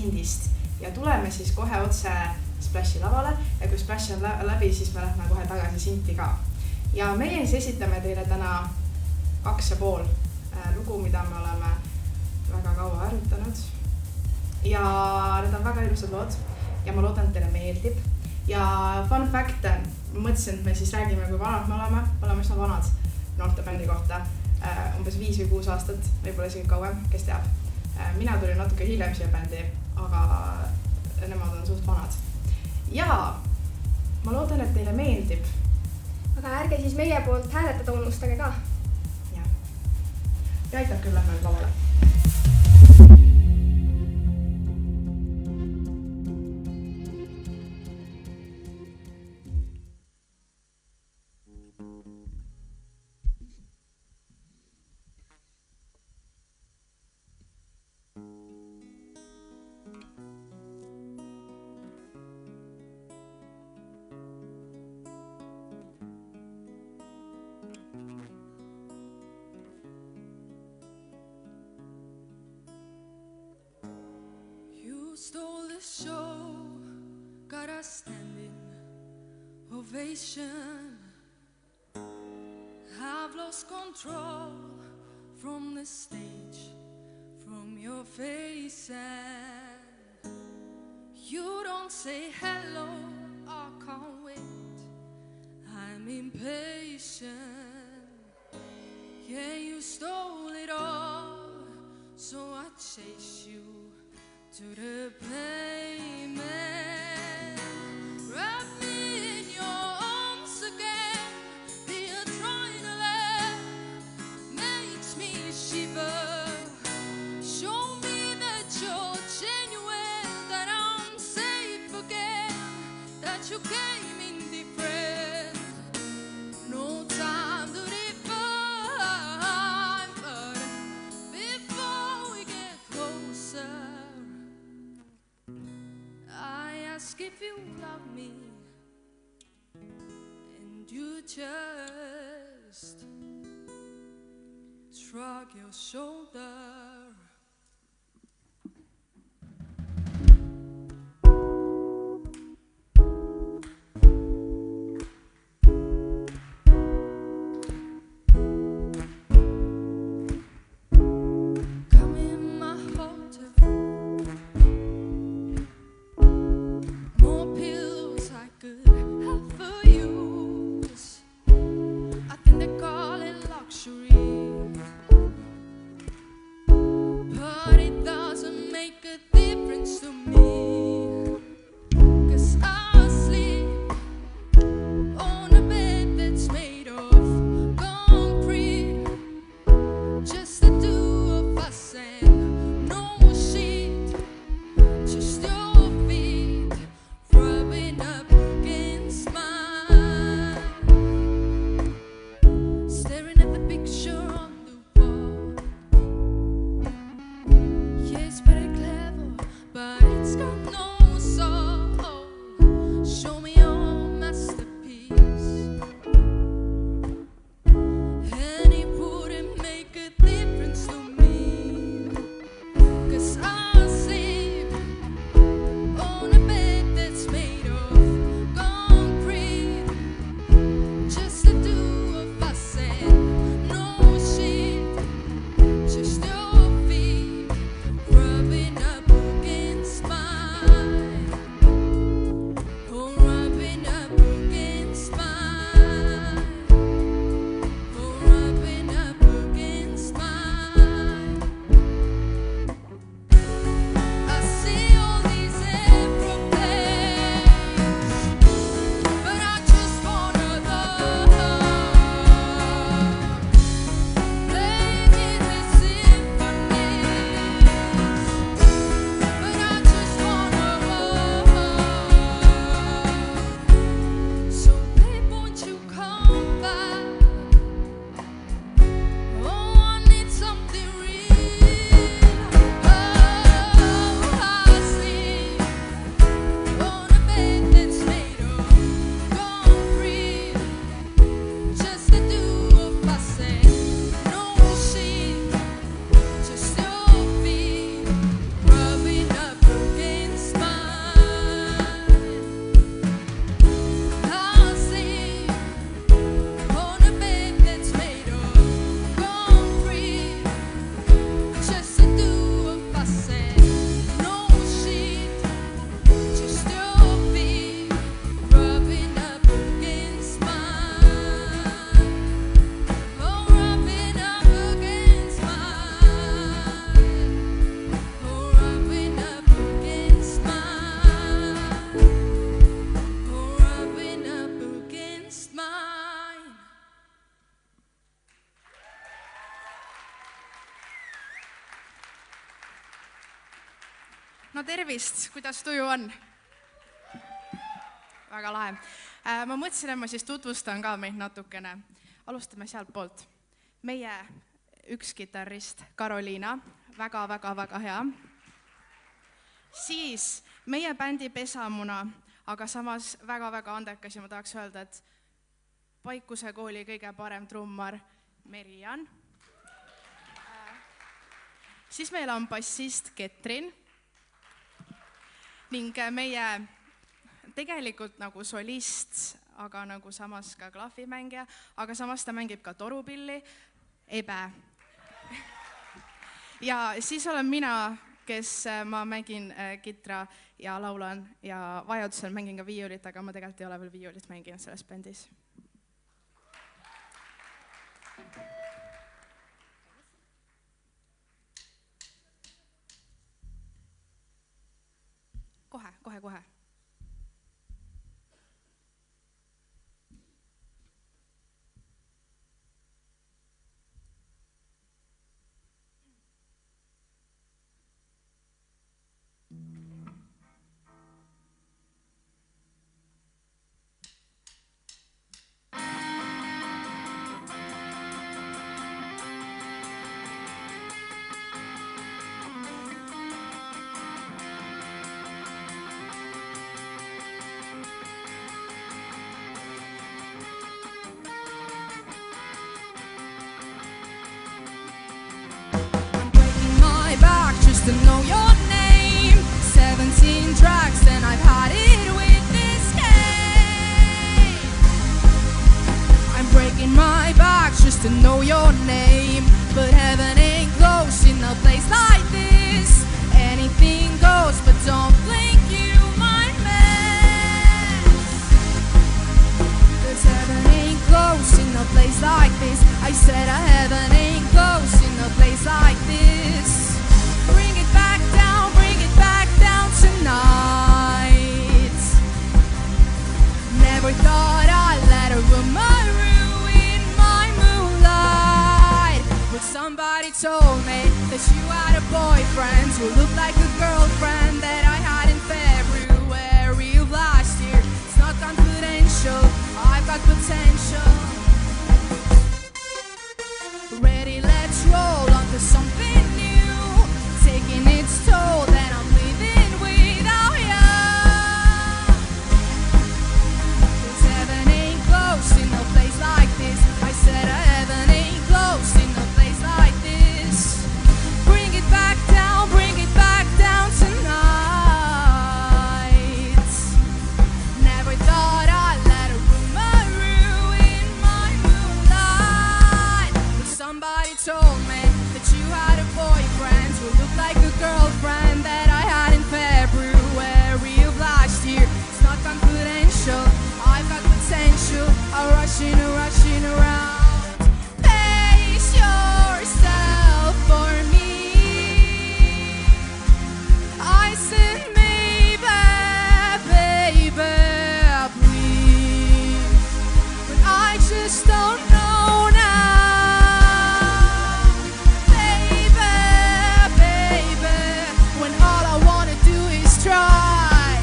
Sindist ja tuleme siis kohe otse Splashi lavale ja kui Splash on läbi, siis me lähme kohe tagasi Sinti ka. Ja meie siis esitame teile täna 2,5 lugu, mida me oleme väga kaua harjutanud. Ja need on väga ilusad lood ja ma loodan, et teile meeldib. Ja fun fact, mõtlesin, et me siis räägime, kui vanad me oleme üsna vanad noortebändi kohta. Umbes 5 või 6 aastat, võib-olla isegi kauem, kes teab. Mina tulin natuke hiljem siia bändi, aga nemad on suht vanad. Ja ma loodan, et teile meeldib. Aga ärge siis meie poolt hääletada unustage ka. Ja aitab küll lähme nüüd lavale. Stole the show, got a standing ovation. I've lost control from the stage, from your face, and you don't say hello, I can't wait, I'm impatient. Yeah, you stole it all, so I chase you to the pavement. Wrap me in your arms again. The adrenaline makes me shiver. Show me that you're genuine, that I'm safe again, that you came indifferent. No time to define, but before we get closer, ask if you love me, and you just shrug your shoulder. no tervist, kuidas tuju on? Väga lahe. Ma mõtlesin, et ma siis tutvustan ka meid natukene. Alustame sealt poolt. Meie üks kitarrist, Karoliina, väga hea. Siis meie bändi pesamuna, aga samas väga andekas ja ma tahaks öelda, et Paikuse kooli kõige parem trummar Merian. Siis meil on bassist Ketrin ning meie tegelikult nagu solist, aga nagu samas ka klahvimängija, aga samas ta mängib ka torupilli, Ebe. Ja siis olen mina, kes ma mängin kitra ja laulan ja vajadusel mängin ka viiulit, aga ma tegelikult ei ole veel viiulit mänginud selles bändis. Kohe. To know your name, 17 tracks and I've had it with this game. I'm breaking my back just to know your name, but heaven ain't close in a place like this. Anything goes, but don't blink, you might miss. 'Cause heaven ain't close in a place like this. I said heaven ain't close in a place like this. Bring it back down tonight. Never thought I'd let a rumor ruin my moonlight, but somebody told me that you had a boyfriend who looked like a girlfriend that I had in February of last year. It's not confidential, I've got potential. Ready, let's roll onto something new, taking its toll that I'm living without you. 'Cause heaven ain't close in a place like this. I said heaven ain't close in a place like this. Bring it back down tonight. Never thought I'd let a rumor ruin my moonlight, but somebody told me that you had a boyfriend who looked like a girlfriend that I had in February of last year. It's not confidential, I've got potential. I'm rushing around. Pace yourself for me. I said maybe, baby, please, but I just don't know now. Baby, when all I wanna do is try.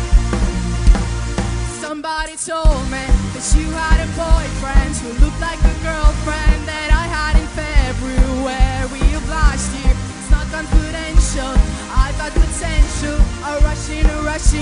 Somebody told me that you had a boyfriend who looked like a girlfriend that I had in February of last year. It's not confidential, I've got potential. I'm rushing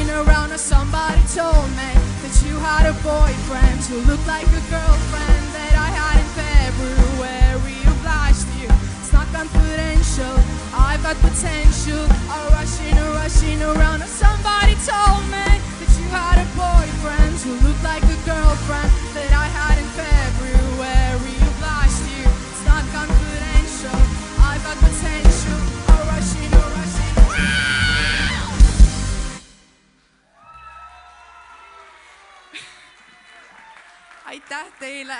around. Somebody told me that you had a boyfriend who looked like a girlfriend that I had in February of last year. It's not confidential, I've got potential. I'm rushing around. Somebody told me that you had a boyfriend who looked like a girlfriend that I had in February of last year. It's not confidential, I've got potential. I'm rushing around. Aitäh teile!